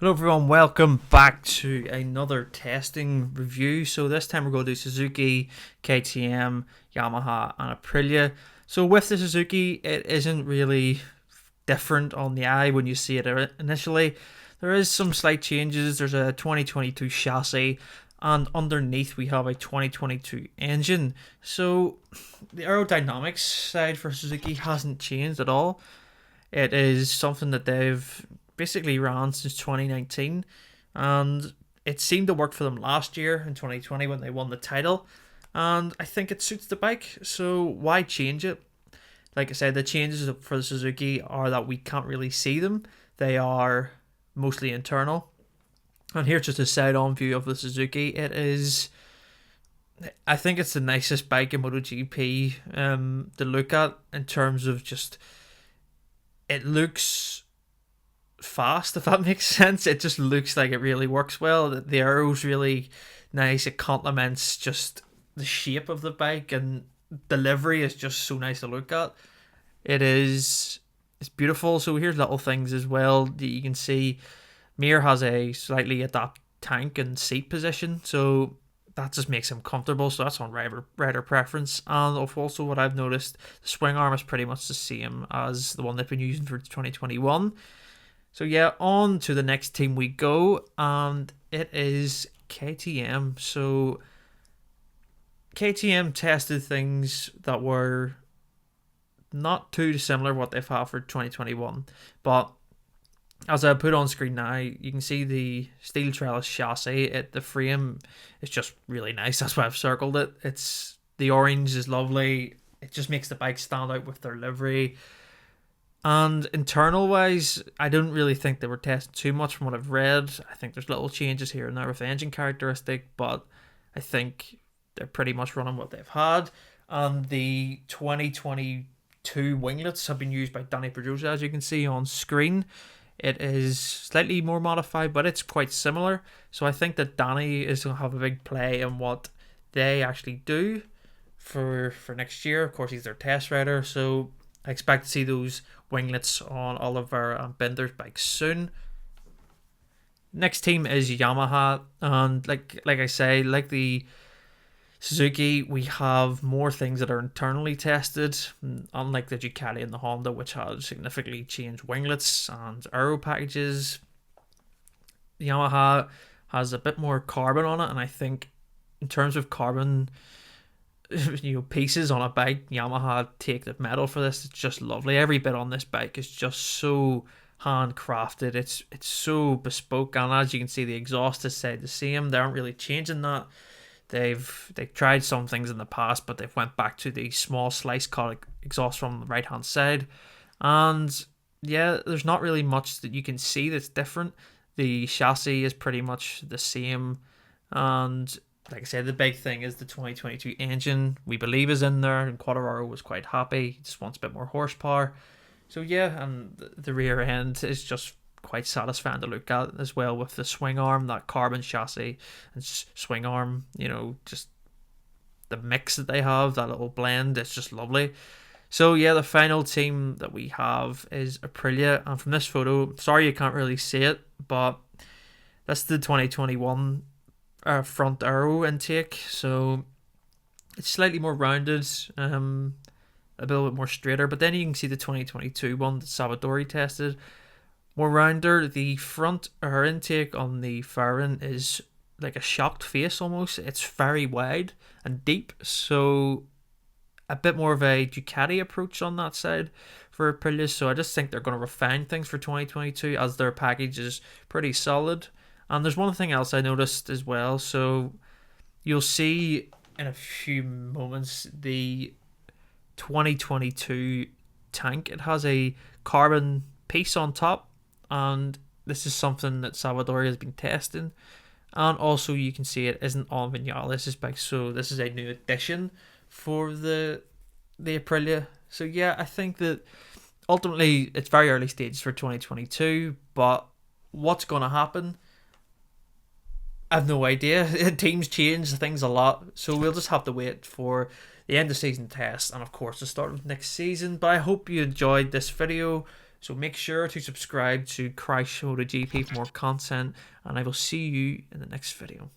Hello everyone, welcome back to another testing review. So this time we're going to do Suzuki, KTM, Yamaha and Aprilia. So with the Suzuki, it isn't really different on the eye when you see it initially. There is some slight changes. There's a 2022 chassis and underneath we have a 2022 engine. So the aerodynamics side for Suzuki hasn't changed at all. It is something that they've basically ran since 2019, and it seemed to work for them last year in 2020 when they won the title, and I think it suits the bike, so why change it? Like I said, the changes for the Suzuki are that we can't really see them. They are mostly internal. And here's just a side-on view of the Suzuki. I think it's the nicest bike in MotoGP to look at in terms of just, it looks fast, if that makes sense. It just looks like it really works well. The aero's really nice. It complements just the shape of the bike, and delivery is just so nice to look at. It's beautiful. So here's little things as well that you can see. Mir has a slightly adapt tank and seat position, so that just makes him comfortable. So that's on rider preference. And also what I've noticed, the swing arm is pretty much the same as the one they've been using for 2021. So yeah, on to the next team we go, and it is KTM. So KTM tested things that were not too dissimilar to what they've had for 2021, but as I put on screen now, you can see the steel trellis chassis. The frame is just really nice. That's why I've circled it. The orange is lovely. It just makes the bike stand out with their livery. And internal wise, I don't really think they were tested too much from what I've read. I think there's little changes here and there with the engine characteristic, but I think they're pretty much running what they've had. And the 2022 winglets have been used by Danny Pedrosa, as you can see on screen. It is slightly more modified, but it's quite similar. So I think that Danny is going to have a big play in what they actually do for next year. Of course, he's their test rider, so I expect to see those winglets on Oliver and Binder's bikes soon. Next team is Yamaha, and like I say, like the Suzuki, we have more things that are internally tested, unlike the Ducati and the Honda, which had significantly changed winglets and aero packages. Yamaha has a bit more carbon on it, and I think in terms of carbon, pieces on a bike, Yamaha take the medal for this. It's just lovely. Every bit on this bike is just so handcrafted. It's so bespoke, and as you can see, the exhaust is stayed the same. They aren't really changing that. They've tried some things in the past, but they've went back to the small slice cut exhaust from the right hand side, and yeah, there's not really much that you can see that's different. The chassis is pretty much the same, and like I said, the big thing is the 2022 engine, we believe, is in there, and Quattararo was quite happy. He just wants a bit more horsepower. So yeah, and the rear end is just quite satisfying to look at as well, with the swing arm, that carbon chassis and swing arm, just the mix that they have, that little blend, it's just lovely. So yeah, the final team that we have is Aprilia, and from this photo, sorry you can't really see it, but that's the 2021 front aero intake, so it's slightly more rounded, a little bit more straighter, but then you can see the 2022 one that Savadori tested, more rounder. The front air intake on the fairing is like a shocked face almost. It's very wide and deep, so a bit more of a Ducati approach on that side for Aprilia. So I just think they're going to refine things for 2022, as their package is pretty solid. And there's one thing else I noticed as well. So you'll see in a few moments the 2022 tank. It has a carbon piece on top, and this is something that Salvadori has been testing. And also you can see it isn't on Vinales' bike, so this is a new addition for the Aprilia. So yeah, I think that ultimately it's very early stages for 2022, but what's going to happen, I have no idea. Teams change things a lot, so we'll just have to wait for the end of season test and of course the start of next season. But I hope you enjoyed this video. So make sure to subscribe to Crash MotoGP for more content, and I will see you in the next video.